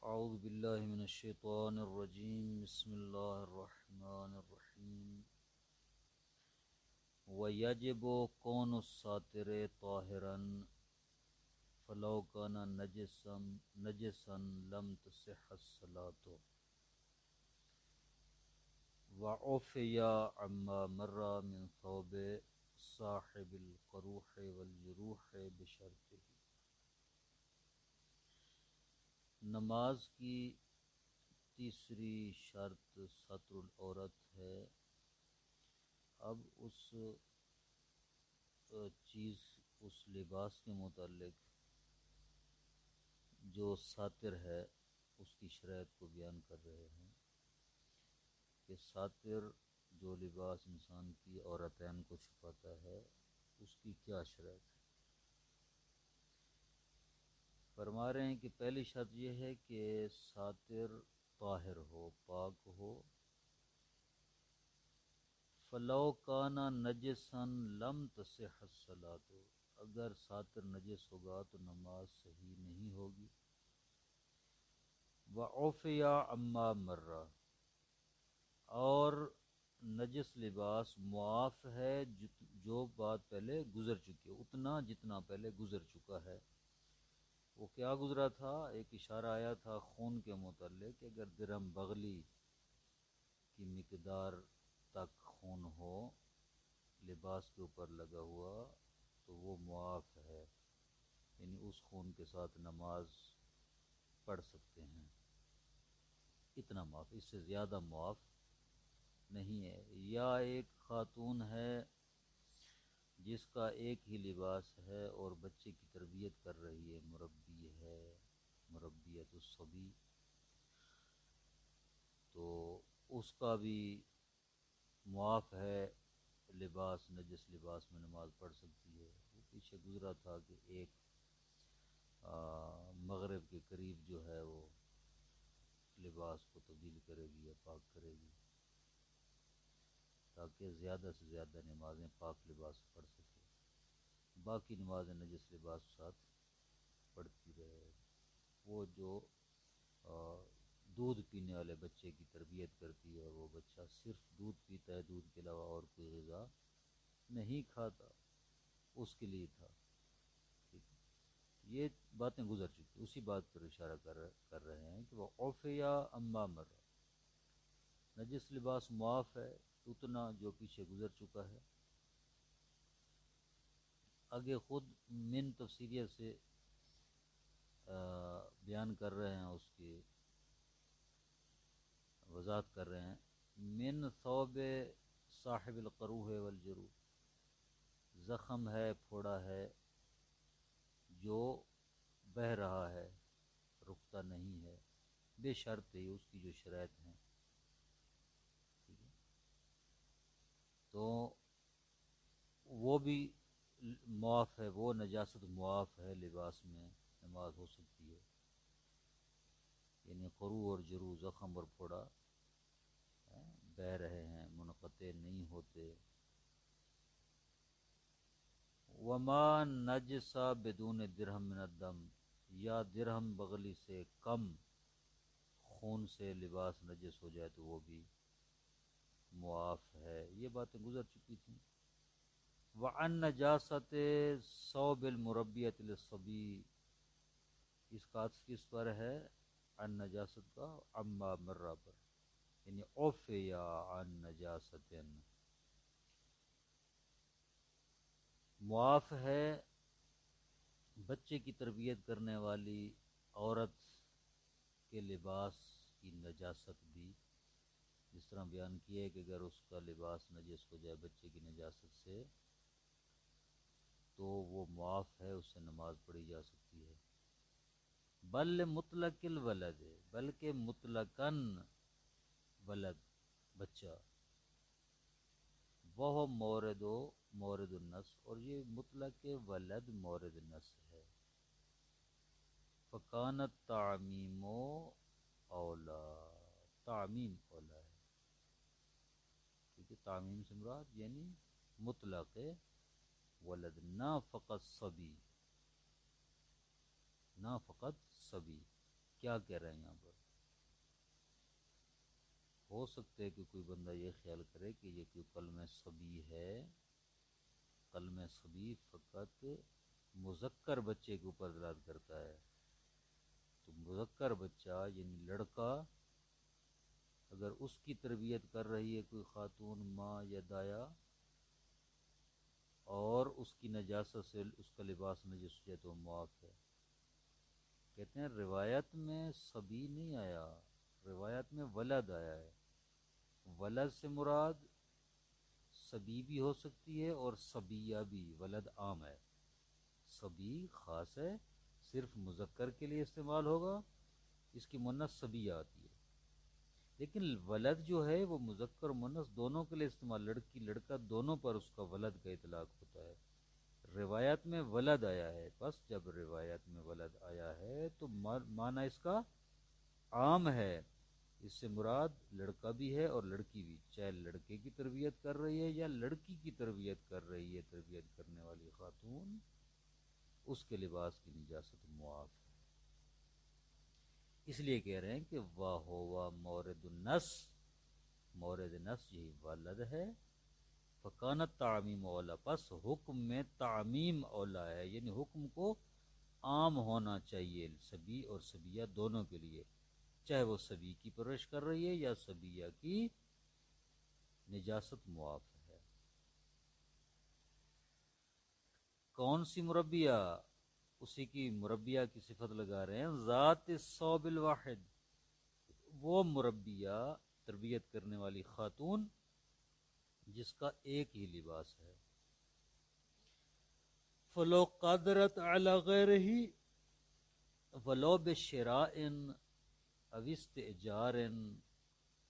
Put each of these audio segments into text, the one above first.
اعوذ باللہ من الشیطان الرجیم بسم اللہ الرحمن الرحیم وَيَجِبُ كَوْنُ السَّاتِرِ طَاهِرًا فَلَوْ كَانَ نَجِسًا لَمْ تَصِحَّ الصَّلَاةُ وَعُفِيَ عَمَّا مَرَّ مِنْ ثَوْبِ صَاحِبِ الْقُرُوحِ وَالْجُرُوحِ بِشَرْطِهِ۔ نماز کی تیسری شرط ستر العورت ہے۔ اب اس چیز اس لباس کے متعلق جو ساتر ہے اس کی شرائط کو بیان کر رہے ہیں کہ ساتر جو لباس انسان کی عورتین کو چھپاتا ہے اس کی کیا شرائط ہے۔ فرما رہے ہیں کہ پہلی شرط یہ ہے کہ ساتر طاہر ہو، پاک ہو۔ فَلَوْ كَانَ نَجِسًا لَمْ تَصِحَّ الصَّلَاةُ، اگر ساتر نجس ہوگا تو نماز صحیح نہیں ہوگی۔ وَعُفِيَ عَمَّا مَرَّ، اور نجس لباس معاف ہے جو بات پہلے گزر چکی ہے، اتنا جتنا پہلے گزر چکا ہے۔ وہ کیا گزرا تھا؟ ایک اشارہ آیا تھا خون کے متعلق کہ اگر درہم بغلی کی مقدار تک خون ہو لباس کے اوپر لگا ہوا تو وہ معاف ہے، یعنی اس خون کے ساتھ نماز پڑھ سکتے ہیں، اتنا معاف، اس سے زیادہ معاف نہیں ہے۔ یا ایک خاتون ہے جس کا ایک ہی لباس ہے اور بچے کی تربیت کر رہی ہے، مربی ہے، مربیت الصبی، تو اس کا بھی معاف ہے، لباس نجس لباس میں نماز پڑھ سکتی ہے۔ وہ پیچھے گزرا تھا کہ ایک مغرب کے قریب جو ہے وہ لباس کو تبدیل کرے گی یا پاک کرے گی تاکہ زیادہ سے زیادہ نمازیں پاک لباس پڑھ سکے، باقی نمازیں نجس لباس کے ساتھ پڑھتی رہے۔ وہ جو دودھ پینے والے بچے کی تربیت کرتی ہے اور وہ بچہ صرف دودھ پیتا ہے، دودھ کے علاوہ اور کوئی غذا نہیں کھاتا، اس کے لیے تھا۔ ٹھیک ہے، یہ باتیں گزر چکی، اسی بات پر اشارہ کر رہے ہیں کہ وہ عفیہ اما مر، نجس لباس معاف ہے اتنا جو پیچھے گزر چکا ہے۔ آگے خود من تفسیریہ سے بیان کر رہے ہیں، اس کی وضاحت کر رہے ہیں۔ من ثوب صاحب القروح والجروح، زخم ہے، پھوڑا ہے جو بہہ رہا ہے، رکتا نہیں ہے، بے شرط ہی اس کی جو شرائط ہیں، ٹھیک ہے، تو وہ بھی معاف ہے، وہ نجاست معاف ہے، لباس میں نماز ہو سکتی ہے، یعنی قروح اور جروح، زخم اور پھوڑا بہہ رہے ہیں، منقطع نہیں ہوتے۔ وما نجس بدون درہم من الدم، یا درہم بغلی سے کم خون سے لباس نجس ہو جائے تو وہ بھی معاف ہے، یہ باتیں گزر چکی تھیں۔ وعن نجاست ثوب المربیۃ للصبی، اس کا عطف کس پر ہے؟ عن نجاست کا عما مرہ پر، یعنی عفیا عن نجاست، معاف ہے بچے کی تربیت کرنے والی عورت کے لباس کی نجاست بھی، جس طرح بیان کیا ہے کہ اگر اس کا لباس نجس ہو جائے بچے کی نجاست سے تو وہ معاف ہے، اس سے نماز پڑھی جا سکتی ہے۔ بل مطلق الولد، بلکہ مطلقاً ولد بچہ، وہ مورد النص، اور یہ مطلق ولد مورد نص ہے۔ فکانت تعمیم اولا، تعمیم اولا ہے، کیونکہ تعمیم سے مراد یعنی مطلق ولد، نہ فقط صبی، نہ فقط صبی۔ کیا کہہ رہے ہیں یہاں پر؟ ہو سکتا ہے کہ کوئی بندہ یہ خیال کرے کہ یہ کوئی کلمہ صبی ہے، کلمہ صبی فقط مذکر بچے کے اوپر دلالت کرتا ہے، تو مذکر بچہ یعنی لڑکا اگر اس کی تربیت کر رہی ہے کوئی خاتون ماں یا دایا اور اس کی نجاست سے اس کا لباس نجس ہو جائے تو معاف ہے۔ کہتے ہیں روایت میں صبی نہیں آیا، روایت میں ولد آیا ہے۔ ولد سے مراد صبی بھی ہو سکتی ہے اور صبیہ بھی، ولد عام ہے، صبی خاص ہے، صرف مذکر کے لیے استعمال ہوگا، اس کی مؤنث صبیہ آتی ہے۔ لیکن ولد جو ہے وہ مذکر اور مؤنث دونوں کے لیے استعمال، لڑکی لڑکا دونوں پر اس کا ولد کا اطلاق ہوتا ہے۔ روایت میں ولد آیا ہے، بس جب روایت میں ولد آیا ہے تو معنی اس کا عام ہے، اس سے مراد لڑکا بھی ہے اور لڑکی بھی، چاہے لڑکے کی تربیت کر رہی ہے یا لڑکی کی تربیت کر رہی ہے، تربیت کرنے والی خاتون، اس کے لباس کی نجاست معاف ہے۔ اس لیے کہہ رہے ہیں کہ واہ ہوا مورد النس، مورد نس یہی ولد ہے، فکانت تعمیم اولا، پس حکم میں تعمیم اولا ہے، یعنی حکم کو عام ہونا چاہیے صبی اور صبیہ دونوں کے لیے، چاہے وہ صبی کی پرورش کر رہی ہے یا صبیہ کی، نجاست معاف ہے۔ کون سی مربیہ؟ اسی کی مربیہ کی صفت لگا رہے ہیں، ذات الثوب الواحد، وہ مربیہ تربیت کرنے والی خاتون جس کا ایک ہی لباس ہے۔ فلو قادرت علی غیرہ ولو بشراء او استئجار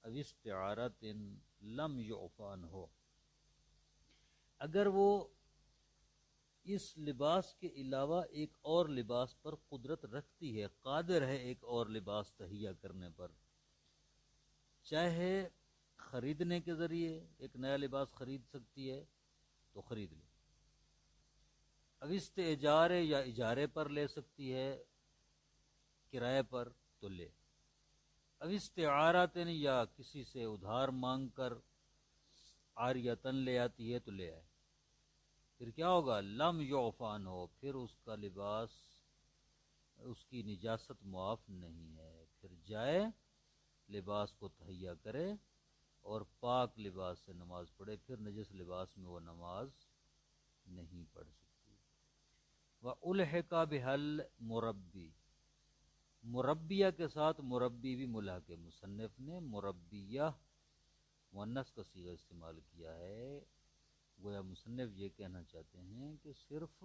او استعارت لم یعف عنہ، اگر وہ اس لباس کے علاوہ ایک اور لباس پر قدرت رکھتی ہے، قادر ہے ایک اور لباس تہیا کرنے پر، چاہے خریدنے کے ذریعے ایک نیا لباس خرید سکتی ہے تو خرید لے، اب استئجارے یا اجارے پر لے سکتی ہے کرائے پر تو لے، اب استعارت یا کسی سے ادھار مانگ کر عاریتن لے آتی ہے تو لے آئے، پھر کیا ہوگا؟ لم یعف عنہ، پھر اس کا لباس، اس کی نجاست معاف نہیں ہے، پھر جائے لباس کو تہیا کرے اور پاک لباس سے نماز پڑھے، پھر نجس لباس میں وہ نماز نہیں پڑھ سکتی۔ وَأُلْحِقَ بِهَا الْمُرَبِّي، مربیہ کے ساتھ مربی بھی ملحق ہے، مصنف نے مربیہ مؤنث کا صیغہ استعمال کیا ہے، گویا مصنف یہ کہنا چاہتے ہیں کہ صرف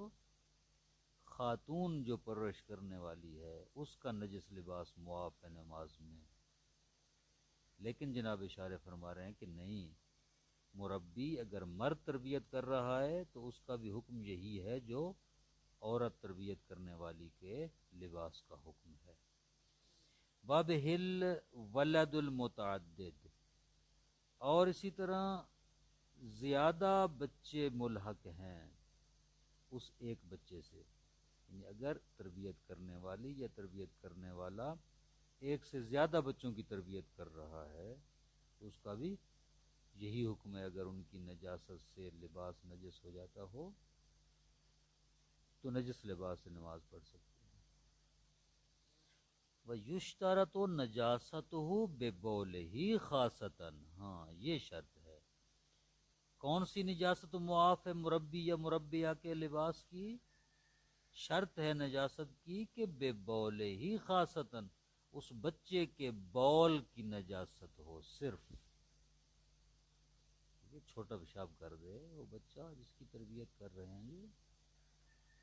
خاتون جو پرورش کرنے والی ہے اس کا نجس لباس معاف ہے نماز میں، لیکن جناب اشارے فرما رہے ہیں کہ نہیں، مربی اگر مرد تربیت کر رہا ہے تو اس کا بھی حکم یہی ہے جو عورت تربیت کرنے والی کے لباس کا حکم ہے۔ وَبِهِ الْوَلَدُ الْمُتَعَدِّدُ، اور اسی طرح زیادہ بچے ملحق ہیں اس ایک بچے سے، یعنی اگر تربیت کرنے والی یا تربیت کرنے والا ایک سے زیادہ بچوں کی تربیت کر رہا ہے تو اس کا بھی یہی حکم ہے، اگر ان کی نجاست سے لباس نجس ہو جاتا ہو تو نجس لباس سے نماز پڑھ سکتے ہیں۔ وَيُشْتَرَطُ نَجَاسَتُهُ بِبَوْلِهِ خَاصَةً، ہاں یہ شرط ہے۔ کون سی نجاست معاف ہے مربی یا مربیہ کے لباس کی؟ شرط ہے نجاست کی کہ بے بول ہی خاصتاً، اس بچے کے بول کی نجاست ہو، صرف یہ چھوٹا پیشاب کر دے وہ بچہ جس کی تربیت کر رہے ہیں یہ،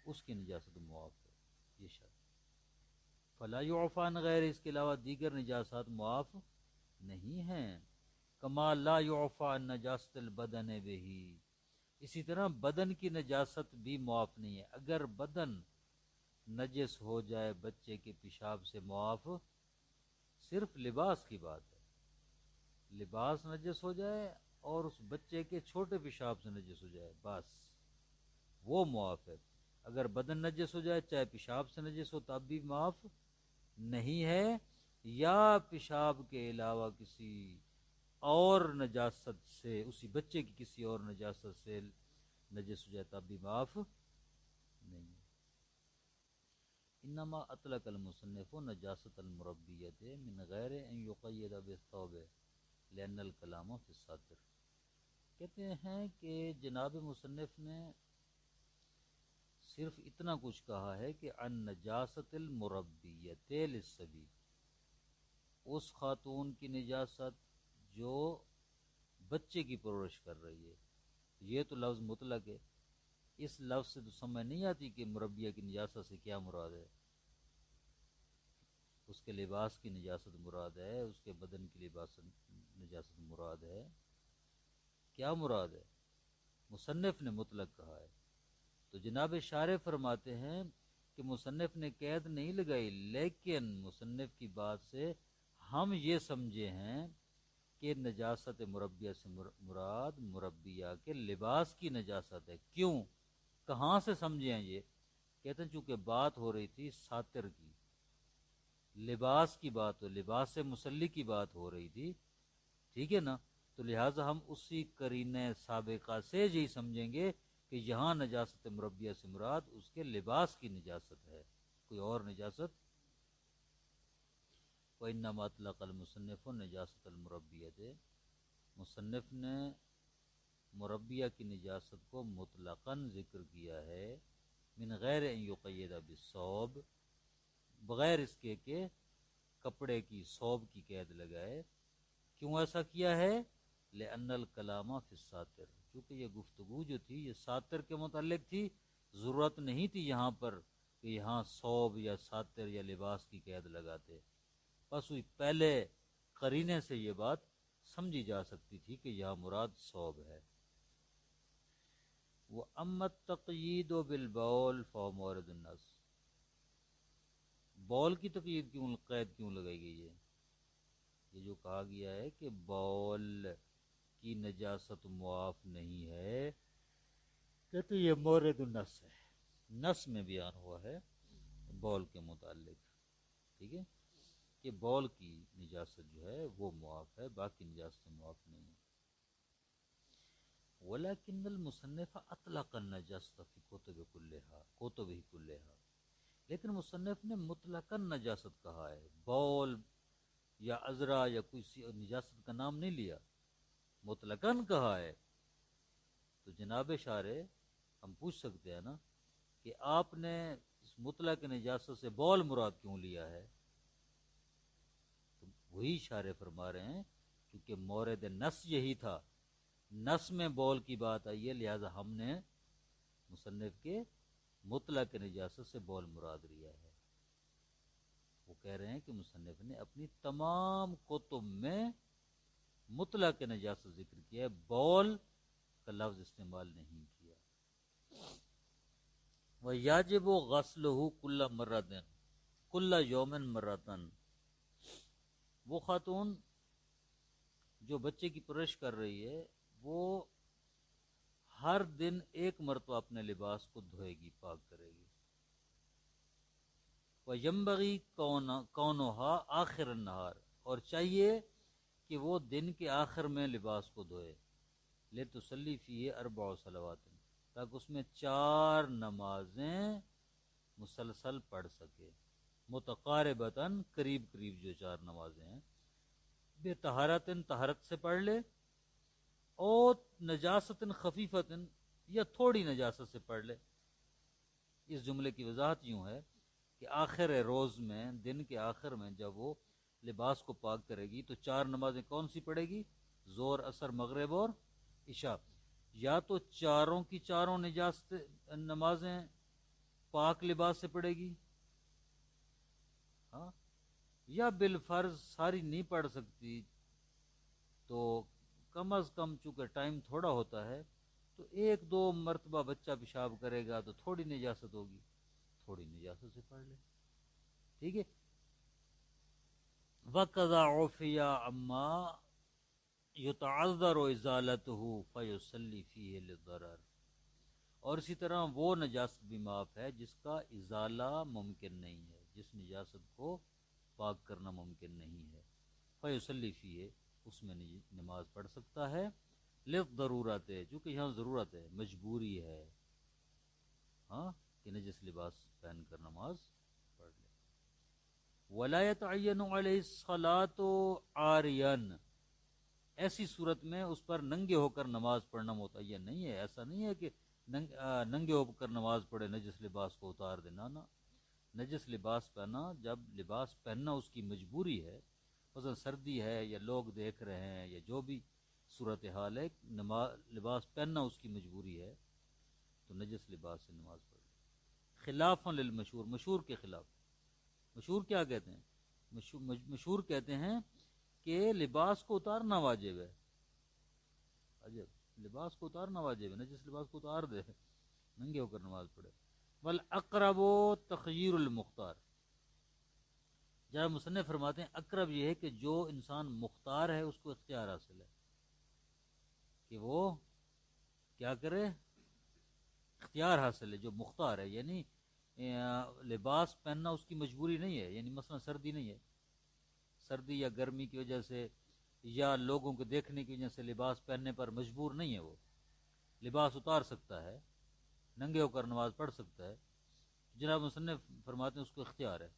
اس کی نجاست معاف ہے، یہ شرط۔ فلا یعفی عن غیر، اس کے علاوہ دیگر نجاسات معاف نہیں ہیں۔ کما لا یعفی عن نجاست البدن بہ، اسی طرح بدن کی نجاست بھی معاف نہیں ہے، اگر بدن نجس ہو جائے بچے کے پیشاب سے معاف صرف لباس کی بات ہے، لباس نجس ہو جائے اور اس بچے کے چھوٹے پیشاب سے نجس ہو جائے بس وہ معاف ہے، اگر بدن نجس ہو جائے چاہے پیشاب سے نجس ہو تب بھی معاف نہیں ہے، یا پیشاب کے علاوہ کسی اور نجاست سے، اسی بچے کی کسی اور نجاست سے نجس ہو جائے تب بھی معاف نہیں ہے۔ انما اطلق المصنف نجاست المربیت من غیر ان یقید بالثوب لان الکلام فی الساتر۔ کہتے ہیں کہ جناب مصنف نے صرف اتنا کچھ کہا ہے کہ ان نجاست المربیت للصبی، اس خاتون کی نجاست جو بچے کی پرورش کر رہی ہے۔ یہ تو لفظ مطلق ہے، اس لفظ سے تو سمجھ نہیں آتی کہ مربیہ کی نجاست سے کیا مراد ہے۔ اس کے لباس کی نجاست مراد ہے، اس کے بدن کی نجاست مراد ہے، کیا مراد ہے؟ مصنف نے مطلق کہا ہے۔ تو جناب شارح فرماتے ہیں کہ مصنف نے قید نہیں لگائی، لیکن مصنف کی بات سے ہم یہ سمجھے ہیں کہ نجاست مربیہ سے مراد مربیہ کے لباس کی نجاست ہے۔ کیوں؟ کہاں سے سمجھے ہیں یہ؟ کہتے ہیں چونکہ بات ہو رہی تھی ساتر کی، لباس کی بات ہو، لباس سے مسلی کی بات ہو رہی تھی، ٹھیک ہے نا؟ تو لہٰذا ہم اسی قرینہ سابقہ سے یہی سمجھیں گے کہ یہاں نجاست مربیہ سے مراد اس کے لباس کی نجاست ہے، کوئی اور نجاست۔ وَإِنَّمَا أَطْلَقَ الْمُصَنِّفُ نَجَاسَةَ الْمُرَبِّيَّةِ، مصنف نے مربیہ کی نجاست کو مطلقاً ذکر کیا ہے، من غیر ان یقید بالثوب، بغیر اس کے کہ کپڑے کی، ثوب کی قید لگائے۔ کیوں ایسا کیا ہے؟ لأن الکلام فی الساتر، کیونکہ یہ گفتگو جو تھی یہ ساتر کے متعلق تھی، ضرورت نہیں تھی یہاں پر کہ یہاں ثوب یا ساتر یا لباس کی قید لگاتے، بس وہی پہلے قرینے سے یہ بات سمجھی جا سکتی تھی کہ یہاں مراد ثوب ہے۔ وَأَمَّا التَّقْیِیدُ بِالْبَوْلِ فَهُوَ مَوْرِدُ النَّص، بول کی تقیید کیوں، قید کیوں لگائی گئی ہے؟ یہ جو کہا گیا ہے کہ بول کی نجاست معاف نہیں ہے، کہتے یہ مورد النص ہے، نص میں بیان ہوا ہے بول کے متعلق، ٹھیک ہے، کہ بول کی نجاست جو ہے وہ معاف ہے، باقی نجاست معاف نہیں ہے۔ وَلَكِنَّ الْمُصَنِّفَ أَطْلَقَ النَّجَاسَةَ فِي كُتُبِهِ كُلِّهَا، لیکن مصنف نے مطلقاً نجاست کہا ہے، بول یا عذرا یا کوئی نجاست کا نام نہیں لیا، مطلقاً کہا ہے۔ تو جناب شارع ہم پوچھ سکتے ہیں نا کہ آپ نے اس مطلق نجاست سے بول مراد کیوں لیا ہے؟ تو وہی شارع فرما رہے ہیں کیونکہ مورد نص یہی تھا، نص میں بول کی بات آئی ہے، لہذا ہم نے مصنف کے مطلق نجاست سے بول مراد لیا ہے۔ وہ کہہ رہے ہیں کہ مصنف نے اپنی تمام کتب میں مطلق نجاست ذکر کیا ہے، بول کا لفظ استعمال نہیں کیا۔ وَيَجِبُ غَسْلُهُ كُلَّ مَرَّةٍ كُلَّ يَوْمٍ مَرَّةً، وہ خاتون جو بچے کی پرورش کر رہی ہے وہ ہر دن ایک مرتبہ اپنے لباس کو دھوئے گی، پاک کرے گی۔ وَيَنبَغِي كَوْنُهَا آخِرَ النَّهَارِ، اور چاہیے کہ وہ دن کے آخر میں لباس کو دھوئے، لِتُصَلِّي فِيهِ 4 صلوات، تاکہ اس میں 4 نمازیں مسلسل پڑھ سکے، متقاربتاً، قریب قریب جو 4 نمازیں ہیں، بے طہارتن، طہارت سے پڑھ لے، اور نجاستن خفیفتن، یا تھوڑی نجاست سے پڑھ لے۔ اس جملے کی وضاحت یوں ہے کہ آخر روز میں، دن کے آخر میں جب وہ لباس کو پاک کرے گی تو 4 نمازیں کون سی پڑھے گی؟ ظہر، عصر، مغرب اور عشاء۔ یا تو چاروں کی چاروں نجاست نمازیں پاک لباس سے پڑھے گی، ہاں، یا بالفرض ساری نہیں پڑھ سکتی تو کم از کم چونکہ ٹائم تھوڑا ہوتا ہے تو 1-2 مرتبہ بچہ پیشاب کرے گا تو تھوڑی نجاست ہوگی، تھوڑی نجاست سے پڑھ لے، ٹھیک ہے۔ وَقَضَى عُفِيَ عَمَّا يُتَعَذَّرُ إِزَالَتُهُ فَيُصَلِّي فِيهِ لِلضَّرَرِ، اور اسی طرح وہ نجاست بھی معاف ہے جس کا ازالہ ممکن نہیں ہے، جس نجاست کو پاک کرنا ممکن نہیں ہے، فیصلی فیہ اس میں نماز پڑھ سکتا ہے، للضرورت چونکہ یہاں ضرورت ہے، مجبوری ہے، ہاں کہ نجس لباس پہن کر نماز پڑھ لے۔ ولا يتعین علیہ الصلاۃ عاریا، ایسی صورت میں اس پر ننگے ہو کر نماز پڑھنا متعین نہیں ہے۔ ایسا نہیں ہے کہ ننگے ہو کر نماز پڑھے، نجس لباس کو اتار دینا، نا نجس لباس پہنا، جب لباس پہننا اس کی مجبوری ہے، مثلا سردی ہے یا لوگ دیکھ رہے ہیں یا جو بھی صورتحال ہے، لباس پہننا اس کی مجبوری ہے، تو نجس لباس سے نماز پڑھ لے۔ خلافا للمشہور، مشہور کے خلاف۔ مشہور کیا کہتے ہیں؟ مشہور کہتے ہیں کہ لباس کو اتارنا واجب ہے۔ عجب، لباس کو اتارنا واجب ہے، نجس لباس کو اتار دے، ننگے ہو کر نماز پڑھے۔ والاقرب تخییر المختار، جہاں مصنف فرماتے ہیں اقرب یہ ہے کہ جو انسان مختار ہے اس کو اختیار حاصل ہے کہ وہ کیا کرے، اختیار حاصل ہے، جو مختار ہے، یعنی لباس پہننا اس کی مجبوری نہیں ہے، یعنی مثلا سردی نہیں ہے، سردی یا گرمی کی وجہ سے یا لوگوں کو دیکھنے کی وجہ سے لباس پہننے پر مجبور نہیں ہے، وہ لباس اتار سکتا ہے، ننگے ہو کر نماز پڑھ سکتا ہے۔ جناب مصنف فرماتے ہیں اس کو اختیار ہے،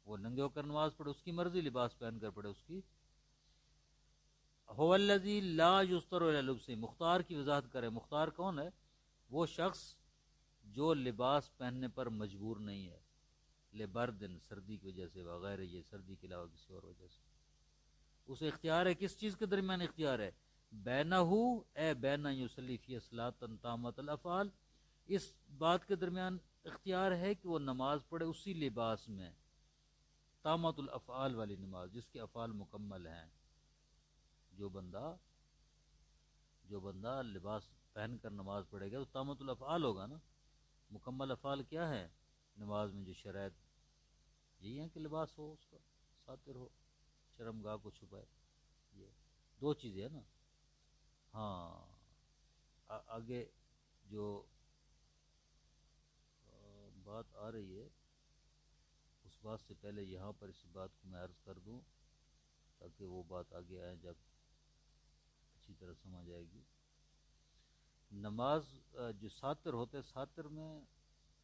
وہ ننگے ہو کر نماز پڑھے، اس کی مرضی، لباس پہن کر پڑھے، اس کی۔ هو الذی لا یستر الی لبسہ، مختار کی وضاحت کرے، مختار کون ہے؟ وہ شخص جو لباس پہننے پر مجبور نہیں ہے، لبردن سردی کی وجہ سے، وغیرہ یہ سردی کے علاوہ کسی اور وجہ سے اسے اختیار ہے۔ کس چیز کے درمیان اختیار ہے؟ بینہ اے بین یصلی فی صلاۃ تامۃ الافعال، اس بات کے درمیان اختیار ہے کہ وہ نماز پڑھے اسی لباس میں، تامۃ الافعال والی نماز جس کے افعال مکمل ہیں۔ جو بندہ لباس پہن کر نماز پڑھے گا تو تامۃ الافعال ہوگا نا۔ مکمل افعال کیا ہے نماز میں جو شرائط یہی ہے کہ لباس ہو، اس کا ساتر ہو، شرمگاہ کو چھپائے، یہ دو چیزیں ہیں نا۔ ہاں آگے جو بات آ رہی ہے اس بات سے پہلے یہاں پر اس بات کو میں عرض کر دوں تاکہ وہ بات آگے آئے جب اچھی طرح سمجھ آئے گی۔ نماز جو ساتر ہوتے، ساتر میں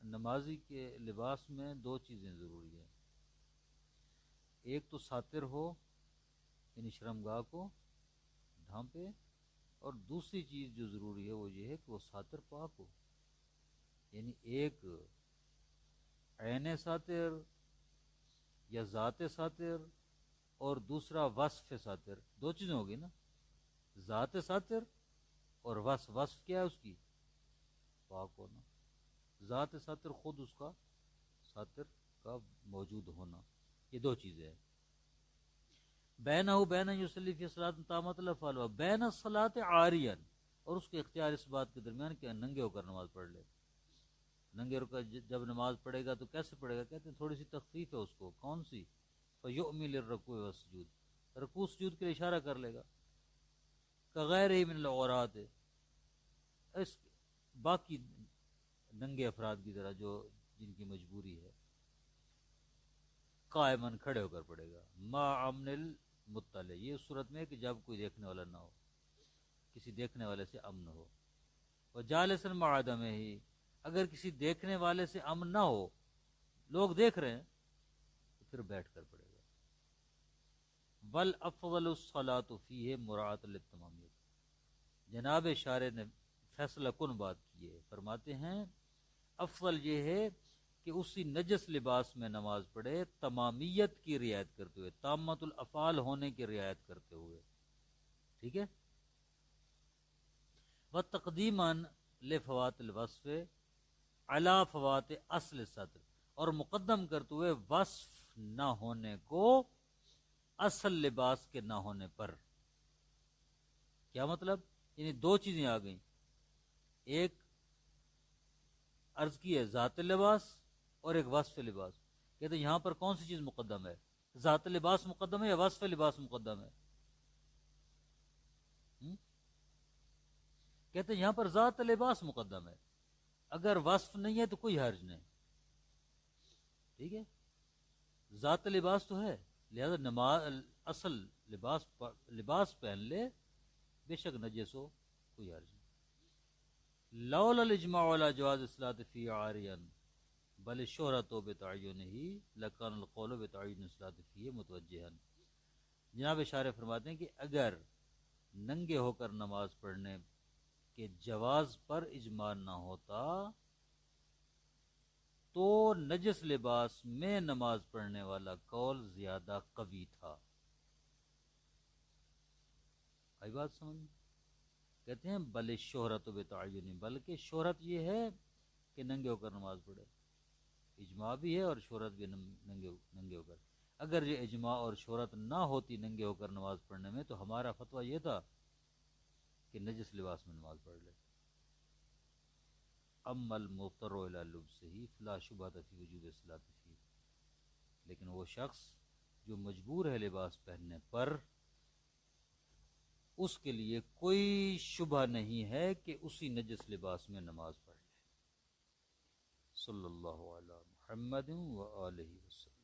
نمازی کے لباس میں دو چیزیں ضروری ہیں، ایک تو ساتر ہو یعنی شرمگاہ کو ڈھانپے، اور دوسری چیز جو ضروری ہے وہ یہ ہے کہ وہ ساتر پاک ہو، یعنی ایک عین ساتر یا ذات ساتر اور دوسرا وصف ساتر، دو چیزیں ہوگی نا، ذات ساتر اور وصف کیا ہے اس کی؟ پاک ہونا۔ ذات ساتر خود اس کا ساتر کا موجود ہونا، یہ دو چیزیں ہیں۔ بینہ بین یصلی فی صلاۃ تامۃ الافعال و بین الصلاۃ عاریا، اور اس کے اختیار اس بات کے درمیان کہ ننگے ہو کر نماز پڑھ لے۔ ننگے ہو کر جب نماز پڑھے گا تو کیسے پڑھے گا؟ کہتے ہیں تھوڑی سی تخفیف ہے اس کو، کون سی؟ فیؤمی للرکوع والسجود، رکوع سجود کے لیے اشارہ کر لے گا، کغیرہ من العورات، اس باقی ننگے افراد کی طرح جو جن کی مجبوری ہے، قائمن کھڑے ہو کر پڑے گا، ما امن المطلع، یہ اس صورت میں کہ جب کوئی دیکھنے والا نہ ہو، کسی دیکھنے والے سے امن ہو، وجالسا مع عدمہ، اگر کسی دیکھنے والے سے امن نہ ہو، لوگ دیکھ رہے ہیں تو پھر بیٹھ کر پڑے گا۔ والافضل الصلاۃ فیہ مراعاۃ للتمامیت، جناب شارع نے فیصلہ کن بات کی ہے، فرماتے ہیں افضل یہ ہے کہ اسی نجس لباس میں نماز پڑھے تمامیت کی رعایت کرتے ہوئے، تامۃ الافعال ہونے کی رعایت کرتے ہوئے، ٹھیک ہے۔ وتقدیما لفوات الوصف علی فوات اصل السطر، اور مقدم کرتے ہوئے وصف نہ ہونے کو اصل لباس کے نہ ہونے پر۔ کیا مطلب؟ یعنی دو چیزیں آ گئیں، ایک عرض کی ہے ذات لباس اور ایک وصف لباس، کہتے ہیں یہاں پر کون سی چیز مقدم ہے؟ ذات لباس مقدم ہے یا وصف لباس مقدم ہے؟ کہتے ہیں یہاں پر ذات لباس مقدم ہے، اگر وصف نہیں ہے تو کوئی حرج نہیں، ٹھیک ہے، ذات لباس تو ہے، لہذا نماز اصل لباس پہن لے، بے شک نجس ہو، کوئی حرج نہیں۔ لولا الاجماع علی جواز الصلاۃ فی عاریا بل الشہرۃ بتعینہ لکان القول بتعین الصلاۃ فیہ متوجہا۔ جناب اشارے فرماتے ہیں کہ اگر ننگے ہو کر نماز پڑھنے کے جواز پر اجماع نہ ہوتا تو نجس لباس میں نماز پڑھنے والا قول زیادہ قوی تھا۔ آئی بات سمجھ میں؟ کہتے ہیں بل شہرت بتعین، بلکہ شہرت یہ ہے کہ ننگے ہو کر نماز پڑھے، اجماع بھی ہے اور شہرت بھی ننگے ہو کر۔ اگر یہ اجماع اور شہرت نہ ہوتی ننگے ہو کر نماز پڑھنے میں تو ہمارا فتویٰ یہ تھا کہ نجس لباس میں نماز پڑھ لے۔ اما المضطر الی لبسہ فلا شبہۃ فی وجوب الصلاۃ فیہ، لیکن وہ شخص جو مجبور ہے لباس پہننے پر، اس کے لیے کوئی شبہ نہیں ہے کہ اسی نجس لباس میں نماز پڑھ لے۔ صلی اللہ علی محمد و آلہ وسلم۔